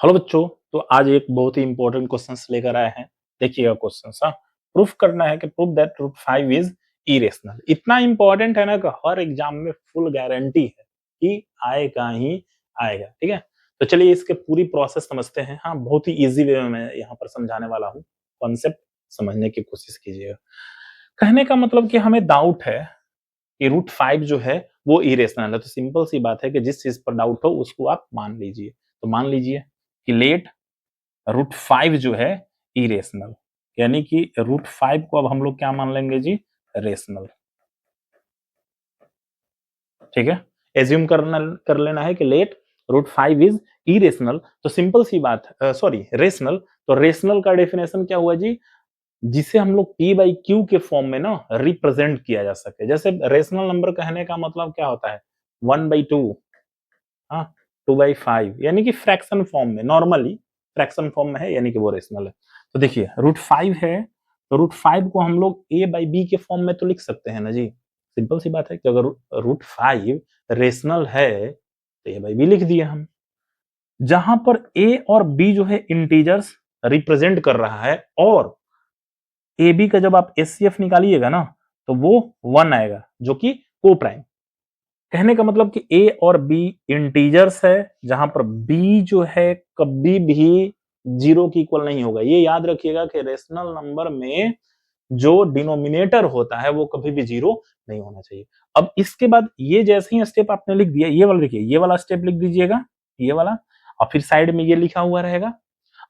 Hello बच्चों। तो आज एक बहुत ही इंपॉर्टेंट क्वेश्चंस लेकर आए हैं। देखिएगा क्वेश्चंस। हाँ, प्रूफ करना है कि proof that root 5 is irrational. इतना इंपॉर्टेंट है ना कि हर एग्जाम में फुल गारंटी है कि आएगा ही आएगा। ठीक है, तो चलिए इसके पूरी प्रोसेस समझते हैं। हाँ, बहुत ही इजी वे में मैं यहाँ पर समझाने वाला हूँ। कॉन्सेप्ट समझने की कोशिश कीजिएगा। कहने का मतलब कि हमें डाउट है कि रूट 5 जो है वो इरेशनल है। तो सिंपल सी बात है कि जिस चीज पर डाउट हो उसको आप मान लीजिए। तो मान लीजिए कि लेट रूट 5 जो है इरेशनल, यानी कि रूट 5 को अब हम लोग क्या मान लेंगे जी? रेशनल। ठीक है, एज्यूम कर लेना है कि लेट रूट 5 इज इरेशनल। तो सिंपल सी बात, सॉरी, रेशनल। तो रेशनल का डेफिनेशन क्या हुआ जी? जिसे हम लोग पी बाई क्यू के फॉर्म में ना रिप्रेजेंट किया जा सके। जैसे रेशनल नंबर कहने का मतलब क्या होता है? 1/2, हाँ, 2/5, यानी कि फ्रैक्शन फॉर्म में, नॉर्मली फ्रैक्शन फॉर्म में है, यानी कि वो रेशनल है। तो देखिए रूट 5 है, तो रूट 5 को हम लोग ए बाई बी के फॉर्म में तो लिख सकते हैं ना जी। सिंपल सी बात है कि अगर रूट 5 रेशनल है तो ए बाई बी लिख दिए हम। जहां पर ए और बी जो है इंटीजर्स रिप्रेजेंट कर रहा है, और ए बी का जब आप एचसीएफ निकालिएगा ना तो वो 1 आएगा, जो कि को प्राइम। कहने का मतलब कि ए और बी इंटीजर्स है, जहां पर बी जो है कभी भी जीरो की इक्वल नहीं होगा। ये याद रखिएगा कि रेशनल नंबर में जो डिनोमिनेटर होता है वो कभी भी जीरो नहीं होना चाहिए। अब इसके बाद ये जैसे ही स्टेप आपने लिख दिया, ये वाला देखिए, ये वाला स्टेप लिख दीजिएगा, ये वाला, और फिर साइड में ये लिखा हुआ रहेगा।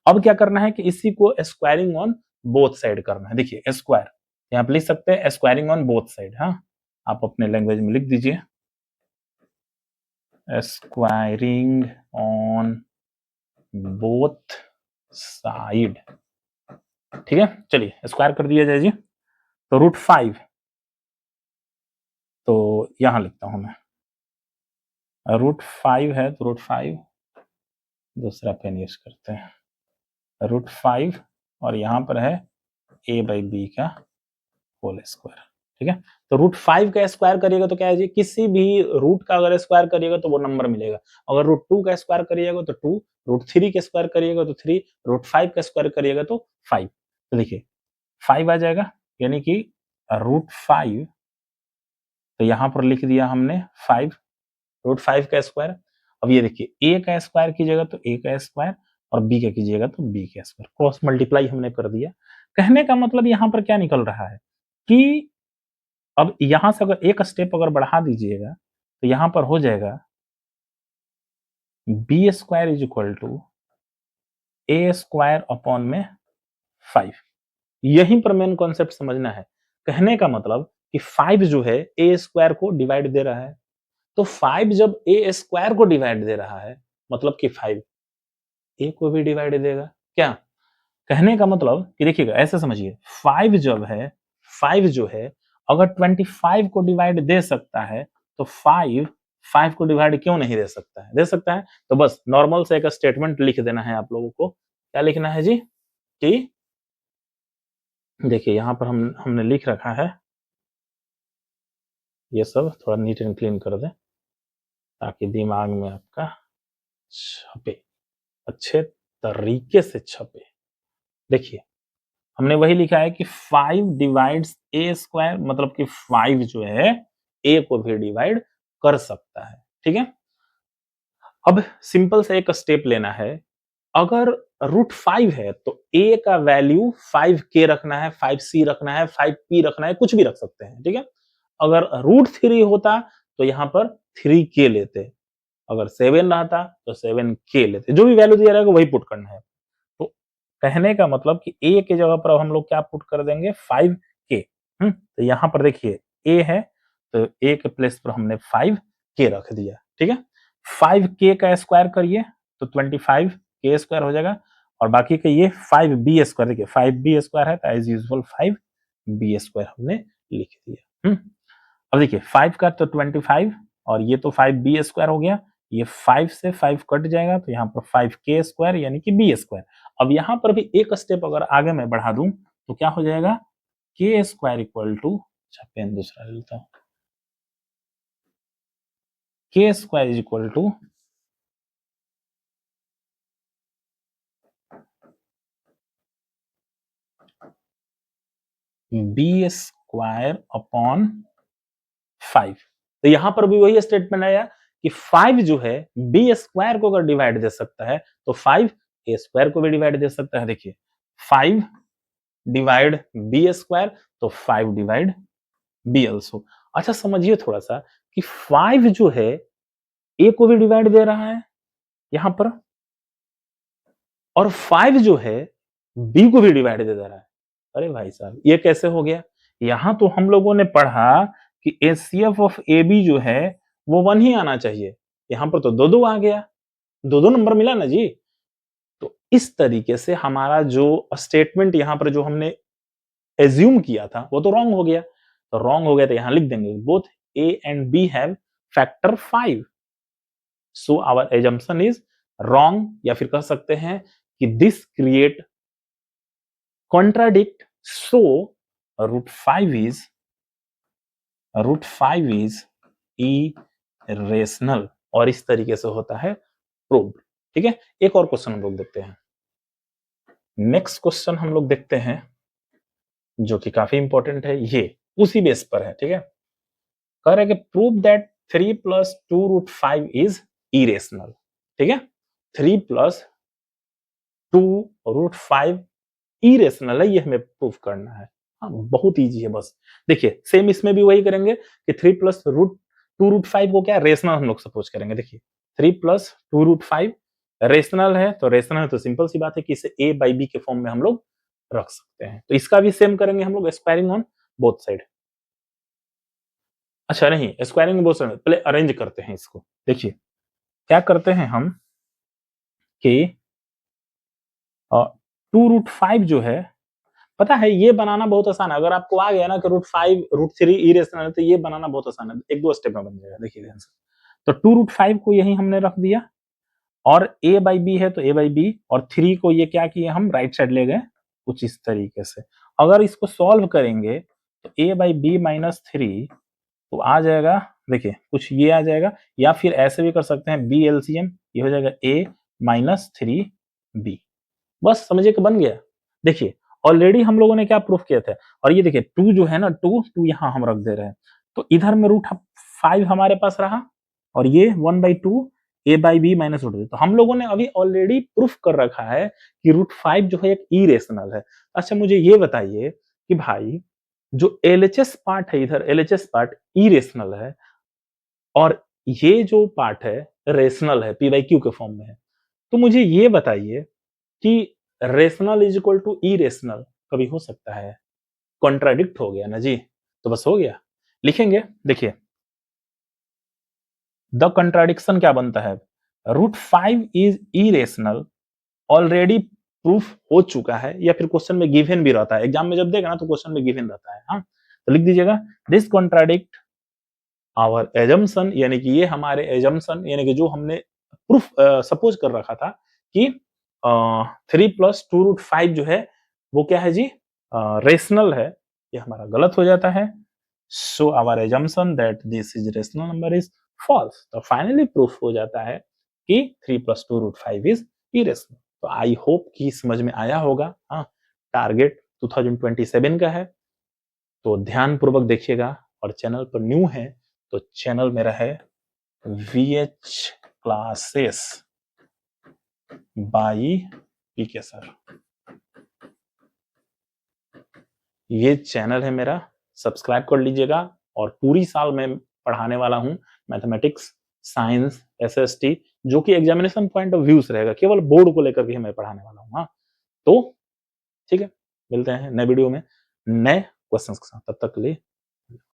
अब क्या करना है कि इसी को स्क्वायरिंग ऑन बोथ साइड करना है। देखिए स्क्वायर, यहाँ पे लिख सकते हैं स्क्वायरिंग ऑन बोथ साइड। हाँ, आप अपने लैंग्वेज में लिख दीजिए स्क्वायरिंग ऑन बोथ साइड। ठीक है, चलिए स्क्वायर कर दिया जाए जी। तो रूट 5, तो यहां लिखता हूं मैं, रूट 5 है तो रूट 5 दूसरा पेन यूज करते हैं, रूट 5, और यहां पर है ए बाई बी का होल स्क्वायर। ठीक है, तो रूट 5 का स्क्वायर करिएगा तो क्या है जी? किसी भी रूट का अगर स्क्वायर करिएगा तो वो नंबर मिलेगा। अगर रूट 2 का स्क्वायर करिएगा तो 2, रूट 3 का स्क्वायर करिएगा तो 3, रूट 5 का स्क्वायर करिएगा तो 5। तो देखिए 5 आ जाएगा, यानी कि रूट 5, तो यहां पर लिख दिया हमने 5, रूट 5 का स्क्वायर। अब ये देखिए ए का स्क्वायर कीजिएगा तो ए का स्क्वायर, और बी का कीजिएगा तो बी का स्क्वायर, क्रॉस मल्टीप्लाई हमने कर दिया। कहने का मतलब यहां पर क्या निकल रहा है कि अब यहां से अगर एक स्टेप अगर बढ़ा दीजिएगा तो यहां पर हो जाएगा B square is equal to A square upon में 5। यहीं पर मेन कॉन्सेप्ट समझना है। कहने का मतलब कि 5 जो है ए स्क्वायर को डिवाइड दे रहा है, तो 5 जब ए स्क्वायर को डिवाइड दे रहा है मतलब कि 5 ए को भी डिवाइड देगा क्या? कहने का मतलब कि देखिएगा, ऐसे समझिए, 5 जब है, 5 जो है अगर 25 को डिवाइड दे सकता है तो 5 5 को डिवाइड क्यों नहीं दे सकता है? दे सकता है। तो बस नॉर्मल से एक स्टेटमेंट लिख देना है आप लोगों को। क्या लिखना है जी? कि देखिए यहां पर हमने लिख रखा है, ये सब थोड़ा नीट एंड क्लीन कर दें ताकि दिमाग में आपका छपे, अच्छे तरीके से छपे। देखिए हमने वही लिखा है कि 5 डिवाइड्स ए स्क्वायर, मतलब कि 5 जो है ए को भी डिवाइड कर सकता है। ठीक है, अब सिंपल से एक स्टेप लेना है। अगर रूट 5 है तो ए का वैल्यू 5k रखना है, 5c रखना है, 5p रखना है, कुछ भी रख सकते हैं। ठीक है, अगर रूट 3 होता तो यहां पर 3k लेते, अगर 7 रहता तो 7k लेते, जो भी वैल्यू दिया रहेगा वही पुट करना है। तो कहने का मतलब कि ए के जगह पर अब हम लोग क्या पुट कर देंगे? 5k। तो यहां पर देखिए ए है, तो ए के प्लेस पर हमने 5k रख दिया। ठीक है, 5k का स्क्वायर करिए तो 25k स्क्वायर हो जाएगा, और बाकी का ये 5b स्क्वायर, देखिए 5b स्क्वायर है तो एज यूजुअल 5b स्क्वायर हमने लिख दिया। अब देखिए 5 का तो 25, और ये तो 5b स्क्वायर हो गया, ये 5 से 5 कट जाएगा तो यहाँ पर 5k स्क्वायर यानी कि b स्क्वायर। अब यहाँ पर भी एक स्टेप अगर आगे मैं बढ़ा दूं तो क्या हो जाएगा? k स्क्वायर इक्वल टू, अच्छा पेन दूसरा ले लेता हूँ, k square is equal to B square upon 5। तो यहां पर भी वही स्टेटमेंट आया कि 5 जो है बी स्क्वायर को अगर डिवाइड दे सकता है तो 5 ए स्क्वायर को भी डिवाइड दे सकता है। देखिए 5 डिवाइड बी स्क्वायर, तो 5 डिवाइड बी ऑल्सो। अच्छा समझिए थोड़ा सा कि 5 जो है ए को भी डिवाइड दे रहा है यहां पर, और 5 जो है बी को भी डिवाइड दे रहा है। अरे भाई साहब ये कैसे हो गया? यहां तो हम लोगों ने पढ़ा कि एचसीएफ ऑफ ए बी जो है वो 1 ही आना चाहिए, यहां पर तो दो दो आ गया, दो दो नंबर मिला ना जी। तो इस तरीके से हमारा जो स्टेटमेंट यहां पर जो हमने एज्यूम किया था वो तो रॉन्ग हो गया। तो रॉन्ग हो गया तो यहां लिख देंगे both A and B have factor 5, so our assumption is wrong, या फिर कह सकते हैं कि this create contradict, so root 5 is irrational, और इस तरीके से होता है प्रूव्ड। ठीक है, एक और क्वेश्चन हम लोग देखते हैं। नेक्स्ट क्वेश्चन हम लोग देखते हैं जो कि काफी इंपॉर्टेंट है, ये उसी बेस पर है। ठीक है, कह रहे हैं कि prove that 3 plus 2 root 5 is irrational. ठीक है, 3 प्लस 2 रूट 5 इरेशनल है, ये हमें प्रूव करना है। हाँ बहुत इजी है, बस देखिए सेम इसमें भी वही करेंगे कि 3 प्लस रूट 2 रूट 5 को क्या रेशनल हम लोग सपोज करेंगे। देखिए 3 प्लस 2 रूट 5 रेशनल है, तो रेशनल है तो सिंपल सी बात है कि इसे ए बाई बी के फॉर्म में हम लोग रख सकते हैं। तो इसका भी सेम करेंगे हम लोग, स्क्वायरिंग ऑन बोथ साइड। अच्छा नहीं, स्क्वायरिंग बोथ साइड पहले अरेंज करते हैं इसको। देखिए क्या करते हैं हम कि 2 रूट 5 जो है, पता है ये बनाना बहुत आसान है। अगर आपको आ गया ना कि रूट 5 रूट 3 इरेशनल है तो ये बनाना बहुत आसान है, एक दो स्टेप में बन जाएगा। देखिए ध्यान से, तो 2 रूट 5 को यही हमने रख दिया, और ए बाई बी है तो ए बाई बी, और 3 को ये क्या किए हम राइट साइड ले गए कुछ इस तरीके से। अगर इसको सॉल्व करेंगे तो ए बाई बी माइनस 3 तो आ जाएगा, देखिए कुछ ये आ जाएगा, या फिर ऐसे भी कर सकते हैं बी एलसीएम, ये हो जाएगा ए माइनस 3 बी। बस समझिए कि बन गया। देखिए ऑलरेडी हम लोगों ने क्या प्रूफ किया था, और ये देखिए 2 जो है ना, 2 यहाँ हम रख दे रहे हैं, तो इधर में रूट 5 हमारे पास रहा, और ये 1/2 ए बाई बी माइनस रूट। तो हम लोगों ने अभी ऑलरेडी प्रूफ कर रखा है कि रूट 5 जो है एक इरेशनल है। अच्छा मुझे ये बताइए कि भाई जो एलएचएस पार्ट है, इधर एलएचएस पार्ट इरेशनल है, और ये जो पार्ट है रेशनल है, पी बाई क्यू के फॉर्म में है। तो मुझे ये बताइए कि rational is equal to irrational कभी हो सकता है? कॉन्ट्राडिक्ट हो गया ना जी, तो बस हो गया, लिखेंगे। देखिए द कंट्राडिक्शन क्या बनता है, root 5 is irrational already proof हो चुका है, या फिर क्वेश्चन में गिवन भी रहता है, एग्जाम में जब देगा ना तो क्वेश्चन में गिवन रहता है। हाँ तो लिख दीजिएगा दिस कॉन्ट्राडिक्ट आवर एजम्पशन, यानी कि ये हमारे एजम्पशन, यानी कि जो हमने प्रूफ सपोज कर रखा था कि 3 प्लस 2 रूट 5 जो है वो क्या है जी, रेशनल है, ये हमारा गलत हो जाता है। So our assumption that this is rational number is false. तो फाइनली प्रूफ हो जाता है कि 3 प्लस 2 रूट 5 इज इरेशनल। तो आई होप कि समझ में आया होगा। हाँ टारगेट 2027 का है, तो ध्यान पूर्वक देखिएगा, और चैनल पर न्यू है तो चैनल मेरा है VH classes by PK sir, ये चैनल है मेरा, सब्सक्राइब कर लीजिएगा। और पूरी साल मैं पढ़ाने वाला हूं मैथमेटिक्स, साइंस, एसएसटी, जो कि एग्जामिनेशन पॉइंट ऑफ व्यू से रहेगा, केवल बोर्ड को लेकर के मैं पढ़ाने वाला हूं। हाँ तो ठीक है, मिलते हैं नए वीडियो में नए क्वेश्चंस के साथ, तब तक के लिए